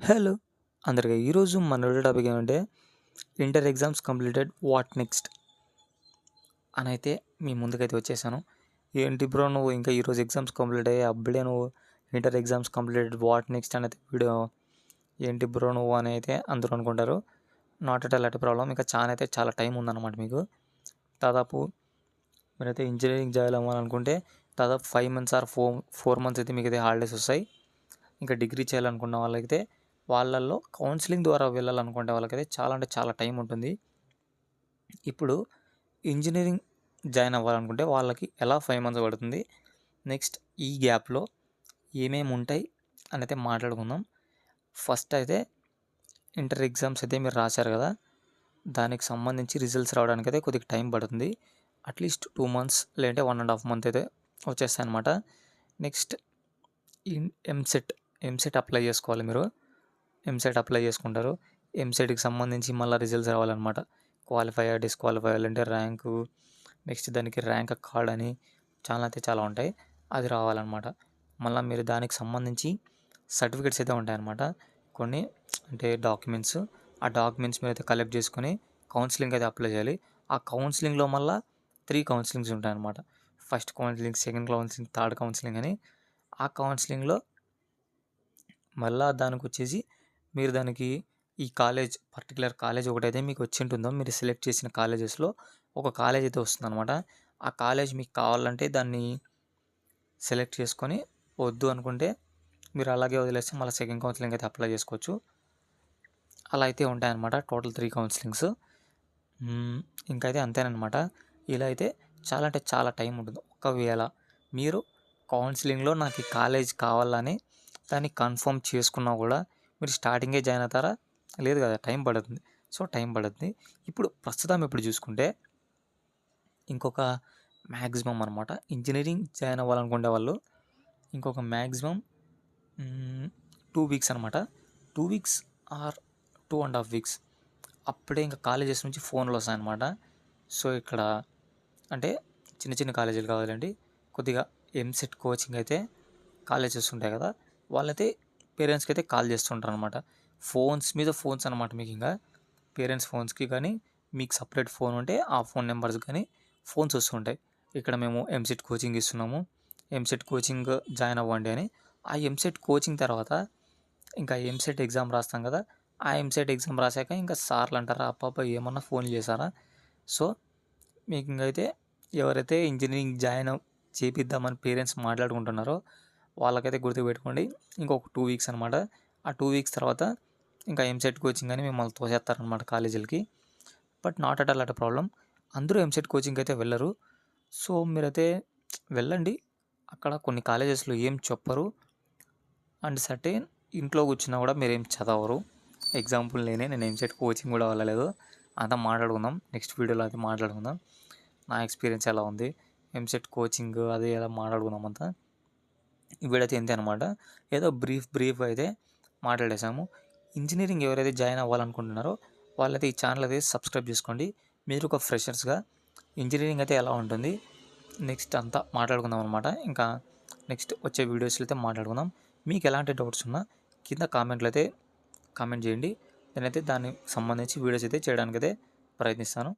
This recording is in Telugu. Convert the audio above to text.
హలో అందరికీ ఈరోజు మన టాపిక్ ఏమంటే inter exams completed what next అని అయితే మీ ముందుకైతే వచ్చేసాను. ఏంటి బ్రో నువ్వు ఇంకా ఈరోజు ఎగ్జామ్స్ కంప్లీట్ అయ్యాయి అప్పుడే నువ్వు inter exams completed what next అని అయితే వీడియో ఏంటి బ్రో నువ్వు అని అయితే అందరూ అనుకుంటారు. Not at all at problem. ఇంకా చాలా టైం ఉందన్నమాట మీకు. దాదాపు మీరైతే ఇంజనీరింగ్ జాయిన్ అవ్వాలనుకుంటే దాదాపు 5 months ఆర్ 4 months అయితే మీకు అయితే హాలిడేస్ వస్తాయి. ఇంకా డిగ్రీ చేయాలనుకున్న వాళ్ళకైతే వాళ్ళల్లో కౌన్సిలింగ్ ద్వారా వెళ్ళాలనుకుంటే వాళ్ళకైతే చాలా టైం ఉంటుంది. ఇప్పుడు ఇంజనీరింగ్ జాయిన్ అవ్వాలనుకుంటే వాళ్ళకి ఎలా 5 months పడుతుంది, నెక్స్ట్ ఈ గ్యాప్లో ఏమేమి ఉంటాయి అని అయితే మాట్లాడుకుందాం. ఫస్ట్ అయితే ఇంటర్ ఎగ్జామ్స్ అయితే మీరు రాశారు కదా, దానికి సంబంధించి రిజల్ట్స్ రావడానికి అయితే కొద్దిగా టైం పడుతుంది. అట్లీస్ట్ 2 months లేదంటే 1.5 months అయితే వచ్చేస్తాయి అన్నమాట. నెక్స్ట్ ఎంసెట్ అప్లై చేసుకోవాలి మీరు. ఎంసెట్ అప్లై చేసుకుంటారు. ఎంసెట్కి సంబంధించి మళ్ళీ రిజల్ట్స్ రావాలన్నమాట. క్వాలిఫైయర్, డిస్క్వాలిఫై అంటే ర్యాంకు, నెక్స్ట్ దానికి ర్యాంక్ కార్డ్ అని చాలా ఉంటాయి. అది రావాలన్నమాట. మళ్ళీ మీరు దానికి సంబంధించి సర్టిఫికెట్స్ అయితే ఉంటాయన్నమాట. కొన్ని అంటే డాక్యుమెంట్స్. ఆ డాక్యుమెంట్స్ మీరు అయితే కలెక్ట్ చేసుకొని కౌన్సిలింగ్ అయితే అప్లై చేయాలి. ఆ కౌన్సిలింగ్లో మళ్ళీ 3 కౌన్సిలింగ్స్ ఉంటాయన్నమాట. First counselling, second counselling, third counselling అని. ఆ కౌన్సిలింగ్లో మళ్ళీ దానికి వచ్చేసి మీరు దానికి ఈ పర్టికులర్ కాలేజ్ ఒకటైతే మీకు వచ్చి ఉంటుందో, మీరు సెలెక్ట్ చేసిన కాలేజెస్లో ఒక కాలేజ్ అయితే వస్తుందన్నమాట. ఆ కాలేజ్ మీకు కావాలంటే దాన్ని సెలెక్ట్ చేసుకొని, వద్దు అనుకుంటే మీరు అలాగే వదిలేస్తే మళ్ళీ సెకండ్ కౌన్సిలింగ్ అయితే అప్లై చేసుకోవచ్చు. అలా అయితే ఉంటాయన్నమాట. Total 3 counsellings. ఇంకా అయితే అంతేనమాట. ఇలా అయితే చాలా టైం ఉంటుంది. ఒకవేళ మీరు కౌన్సిలింగ్లో నాకు ఈ కాలేజ్ కావాలని దాన్ని కన్ఫర్మ్ చేసుకున్నా కూడా మీరు స్టార్టింగే జాయిన్ అవుతారా? లేదు కదా, టైం పడుతుంది. టైం పడుతుంది. ఇప్పుడు చూసుకుంటే ఇంకొక మ్యాక్సిమం అనమాట, ఇంజనీరింగ్ జాయిన్ అవ్వాలనుకునే వాళ్ళు ఇంకొక మ్యాక్సిమం 2 weeks అనమాట. 2 weeks ఆర్ 2.5 weeks అప్పుడే ఇంకా కాలేజెస్ నుంచి ఫోన్లు వస్తాయన్నమాట. ఇక్కడ అంటే చిన్న కాలేజీలు కావాలండి, కొద్దిగా ఎంసెట్ కోచింగ్ అయితే కాలేజెస్ ఉంటాయి కదా, వాళ్ళైతే పేరెంట్స్కి అయితే కాల్ చేస్తుంటారు అనమాట. ఫోన్స్ మీద ఫోన్స్ అనమాట. మీకు ఇంకా పేరెంట్స్ ఫోన్స్కి కానీ మీకు సపరేట్ ఫోన్ ఉంటే ఆ ఫోన్ నెంబర్స్ కానీ ఫోన్స్ వస్తుంటాయి. ఇక్కడ మేము ఎంసెట్ కోచింగ్ ఇస్తున్నాము, ఎంసెట్ కోచింగ్ జాయిన్ అవ్వండి అని. ఆ ఎంసెట్ కోచింగ్ తర్వాత ఇంకా ఎంసెట్ ఎగ్జామ్ రాస్తాం కదా, ఆ ఎంసెట్ ఎగ్జామ్ రాశాక ఇంకా సార్లు అంటారా, అప్ప ఏమన్నా ఫోన్ చేశారా? మీకు ఇంకైతే ఎవరైతే ఇంజనీరింగ్ జాయిన్ చేపిద్దామని పేరెంట్స్ మాట్లాడుకుంటున్నారో వాళ్ళకైతే గుర్తుపెట్టుకోండి, ఇంకొక 2 weeks అనమాట. ఆ 2 weeks తర్వాత ఇంకా ఎంసెట్ కోచింగ్ అని మిమ్మల్ని తోసేస్తారనమాట కాలేజీలకి. But not at all at problem. అందరూ ఎంసెట్ కోచింగ్ అయితే వెళ్ళరు. మీరైతే వెళ్ళండి. అక్కడ కొన్ని కాలేజెస్లో ఏం చెప్పరు, అండ్ సర్టెన్ ఇంట్లో కూర్చున్నా కూడా మీరు ఏం చదవరు. ఎగ్జాంపుల్ నేను ఎంసెట్ కోచింగ్ కూడా వెళ్ళలేదు. అంతా మాట్లాడుకుందాం, నెక్స్ట్ వీడియోలో అయితే మాట్లాడుకుందాం. నా ఎక్స్పీరియన్స్ ఎలా ఉంది, ఎంసెట్ కోచింగ్ అది ఎలా మాట్లాడుకుందాం అంతా. వీడైతే ఇంతే అనమాట. ఏదో బ్రీఫ్ అయితే మాట్లాడేసాము. ఇంజనీరింగ్ ఎవరైతే జాయిన్ అవ్వాలనుకుంటున్నారో వాళ్ళైతే ఈ ఛానల్ అయితే సబ్స్క్రైబ్ చేసుకోండి. మీరు ఒక ఫ్రెషర్స్గా ఇంజనీరింగ్ అయితే ఎలా ఉంటుంది నెక్స్ట్ అంతా మాట్లాడుకుందాం అనమాట. ఇంకా నెక్స్ట్ వచ్చే వీడియోస్లో అయితే మాట్లాడుకుందాం. మీకు ఎలాంటి డౌట్స్ ఉన్నా కింద కామెంట్లు అయితే కామెంట్ చేయండి. నేనైతే దానికి సంబంధించి వీడియోస్ అయితే చేయడానికి అయితే ప్రయత్నిస్తాను.